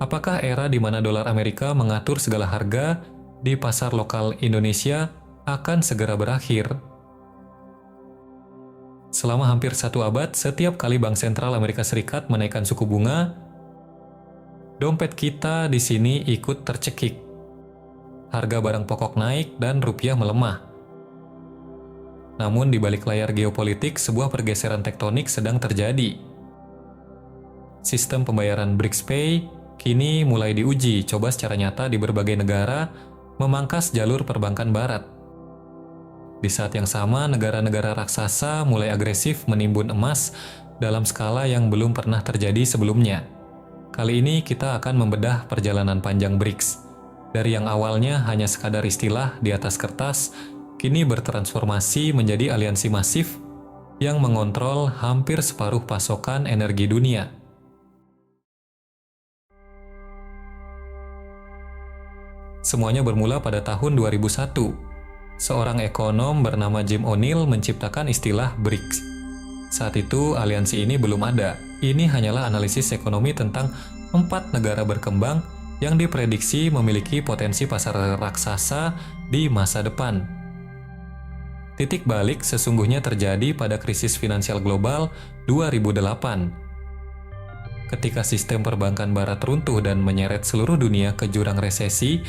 Apakah era di mana dolar Amerika mengatur segala harga di pasar lokal Indonesia akan segera berakhir? Selama hampir 1 abad, setiap kali Bank Sentral Amerika Serikat menaikkan suku bunga, dompet kita di sini ikut tercekik. Harga barang pokok naik dan rupiah melemah. Namun di balik layar geopolitik, sebuah pergeseran tektonik sedang terjadi. Sistem pembayaran BRICS-Pay kini mulai diuji coba secara nyata di berbagai negara, memangkas jalur perbankan barat. Di saat yang sama, negara-negara raksasa mulai agresif menimbun emas dalam skala yang belum pernah terjadi sebelumnya. Kali ini kita akan membedah perjalanan panjang BRICS. Dari yang awalnya hanya sekadar istilah di atas kertas, kini bertransformasi menjadi aliansi masif yang mengontrol hampir separuh pasokan energi dunia. Semuanya bermula pada tahun 2001. Seorang ekonom bernama Jim O'Neill menciptakan istilah BRICS. Saat itu, aliansi ini belum ada. Ini hanyalah analisis ekonomi tentang 4 negara berkembang yang diprediksi memiliki potensi pasar raksasa di masa depan. Titik balik sesungguhnya terjadi pada krisis finansial global 2008. Ketika sistem perbankan barat runtuh dan menyeret seluruh dunia ke jurang resesi,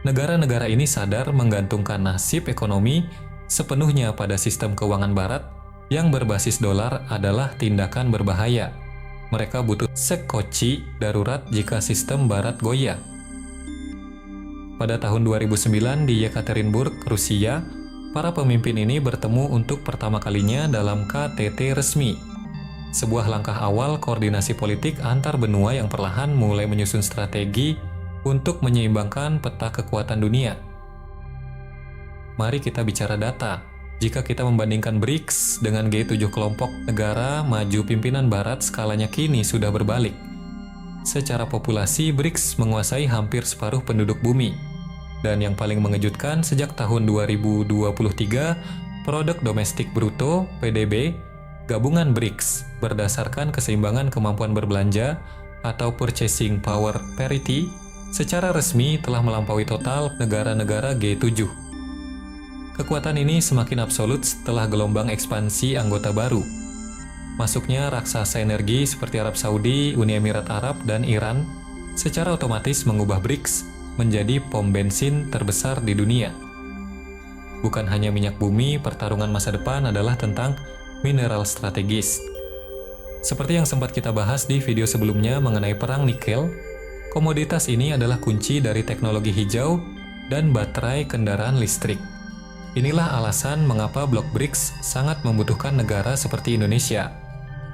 negara-negara ini sadar menggantungkan nasib ekonomi sepenuhnya pada sistem keuangan barat yang berbasis dolar adalah tindakan berbahaya. Mereka butuh sekoci darurat jika sistem barat goyah. Pada tahun 2009 di Yekaterinburg, Rusia, para pemimpin ini bertemu untuk pertama kalinya dalam KTT resmi. Sebuah langkah awal koordinasi politik antar benua yang perlahan mulai menyusun strategi untuk menyeimbangkan peta kekuatan dunia. Mari kita bicara data. Jika kita membandingkan BRICS dengan G7 kelompok negara maju pimpinan barat, skalanya kini sudah berbalik. Secara populasi, BRICS menguasai hampir separuh penduduk bumi. Dan yang paling mengejutkan, sejak tahun 2023, Produk Domestik Bruto (PDB) gabungan BRICS berdasarkan keseimbangan kemampuan berbelanja atau purchasing power parity secara resmi telah melampaui total negara-negara G7. Kekuatan ini semakin absolut setelah gelombang ekspansi anggota baru. Masuknya raksasa energi seperti Arab Saudi, Uni Emirat Arab, dan Iran secara otomatis mengubah BRICS menjadi pom bensin terbesar di dunia. Bukan hanya minyak bumi, pertarungan masa depan adalah tentang mineral strategis. Seperti yang sempat kita bahas di video sebelumnya mengenai perang nikel, komoditas ini adalah kunci dari teknologi hijau dan baterai kendaraan listrik. Inilah alasan mengapa blok BRICS sangat membutuhkan negara seperti Indonesia,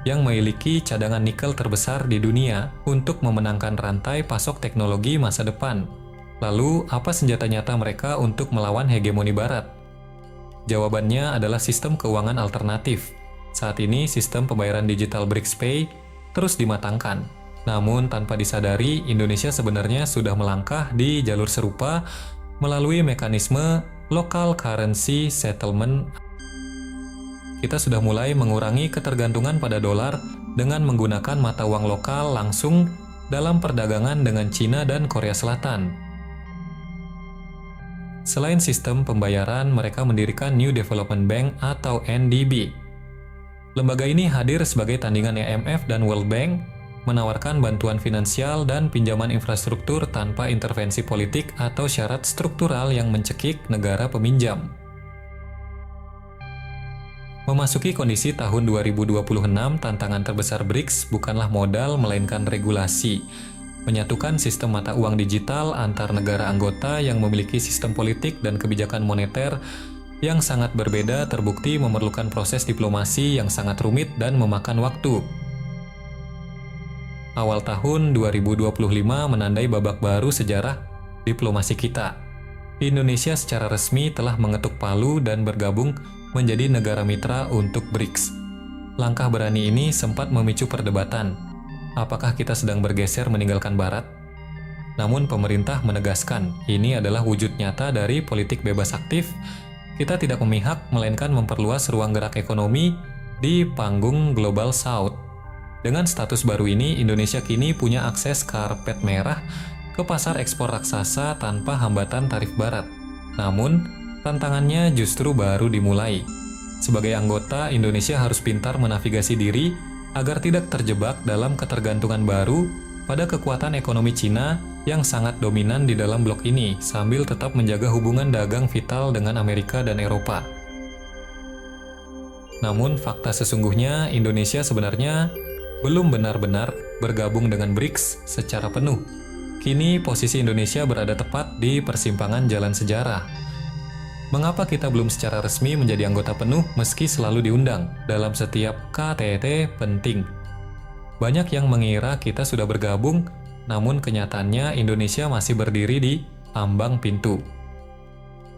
yang memiliki cadangan nikel terbesar di dunia untuk memenangkan rantai pasok teknologi masa depan. Lalu, apa senjata nyata mereka untuk melawan hegemoni Barat? Jawabannya adalah sistem keuangan alternatif. Saat ini, sistem pembayaran digital BRICS-Pay terus dimatangkan. Namun, tanpa disadari, Indonesia sebenarnya sudah melangkah di jalur serupa melalui mekanisme local currency settlement. Kita sudah mulai mengurangi ketergantungan pada dolar dengan menggunakan mata uang lokal langsung dalam perdagangan dengan Cina dan Korea Selatan. Selain sistem pembayaran, mereka mendirikan New Development Bank atau NDB. Lembaga ini hadir sebagai tandingan IMF dan World Bank, menawarkan bantuan finansial dan pinjaman infrastruktur tanpa intervensi politik atau syarat struktural yang mencekik negara peminjam. Memasuki kondisi tahun 2026, tantangan terbesar BRICS bukanlah modal melainkan regulasi. Menyatukan sistem mata uang digital antar negara anggota yang memiliki sistem politik dan kebijakan moneter yang sangat berbeda terbukti memerlukan proses diplomasi yang sangat rumit dan memakan waktu. Awal tahun 2025 menandai babak baru sejarah diplomasi kita. Indonesia secara resmi telah mengetuk palu dan bergabung menjadi negara mitra untuk BRICS. Langkah berani ini sempat memicu perdebatan. Apakah kita sedang bergeser meninggalkan Barat? Namun pemerintah menegaskan, ini adalah wujud nyata dari politik bebas aktif. Kita tidak memihak, melainkan memperluas ruang gerak ekonomi di panggung Global South. Dengan status baru ini, Indonesia kini punya akses karpet merah ke pasar ekspor raksasa tanpa hambatan tarif barat. Namun, tantangannya justru baru dimulai. Sebagai anggota, Indonesia harus pintar menavigasi diri agar tidak terjebak dalam ketergantungan baru pada kekuatan ekonomi Cina yang sangat dominan di dalam blok ini, sambil tetap menjaga hubungan dagang vital dengan Amerika dan Eropa. Namun, fakta sesungguhnya Indonesia sebenarnya belum benar-benar bergabung dengan BRICS secara penuh. Kini posisi Indonesia berada tepat di persimpangan jalan sejarah. Mengapa kita belum secara resmi menjadi anggota penuh meski selalu diundang dalam setiap KTT penting? Banyak yang mengira kita sudah bergabung, namun kenyataannya Indonesia masih berdiri di ambang pintu.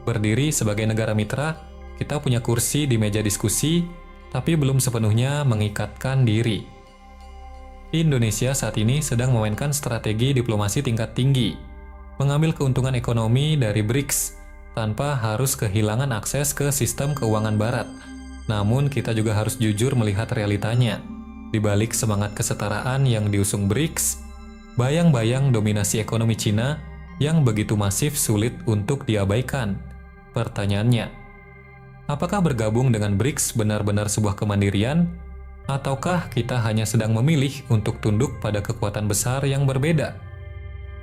Berdiri sebagai negara mitra, kita punya kursi di meja diskusi, tapi belum sepenuhnya mengikatkan diri. Indonesia saat ini sedang memainkan strategi diplomasi tingkat tinggi, mengambil keuntungan ekonomi dari BRICS tanpa harus kehilangan akses ke sistem keuangan barat. Namun kita juga harus jujur melihat realitanya. Di balik semangat kesetaraan yang diusung BRICS, bayang-bayang dominasi ekonomi Cina yang begitu masif sulit untuk diabaikan. Pertanyaannya, apakah bergabung dengan BRICS benar-benar sebuah kemandirian? Ataukah kita hanya sedang memilih untuk tunduk pada kekuatan besar yang berbeda?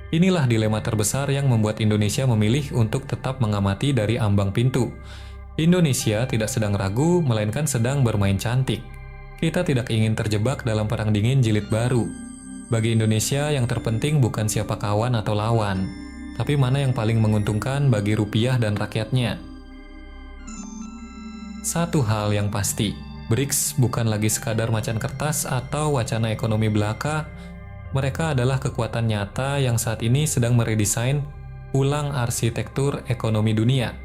Inilah dilema terbesar yang membuat Indonesia memilih untuk tetap mengamati dari ambang pintu. Indonesia tidak sedang ragu, melainkan sedang bermain cantik. Kita tidak ingin terjebak dalam perang dingin jilid baru. Bagi Indonesia, yang terpenting bukan siapa kawan atau lawan, tapi mana yang paling menguntungkan bagi rupiah dan rakyatnya. Satu hal yang pasti, BRICS bukan lagi sekadar macan kertas atau wacana ekonomi belaka. Mereka adalah kekuatan nyata yang saat ini sedang meredesain ulang arsitektur ekonomi dunia.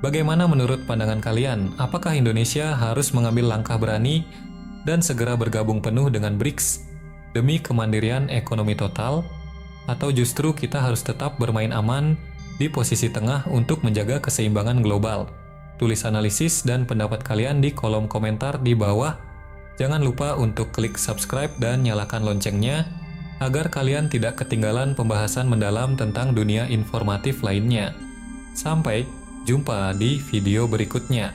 Bagaimana menurut pandangan kalian? Apakah Indonesia harus mengambil langkah berani dan segera bergabung penuh dengan BRICS demi kemandirian ekonomi total? Atau justru kita harus tetap bermain aman di posisi tengah untuk menjaga keseimbangan global? Tulis analisis dan pendapat kalian di kolom komentar di bawah. Jangan lupa untuk klik subscribe dan nyalakan loncengnya agar kalian tidak ketinggalan pembahasan mendalam tentang dunia informatif lainnya. Sampai jumpa di video berikutnya.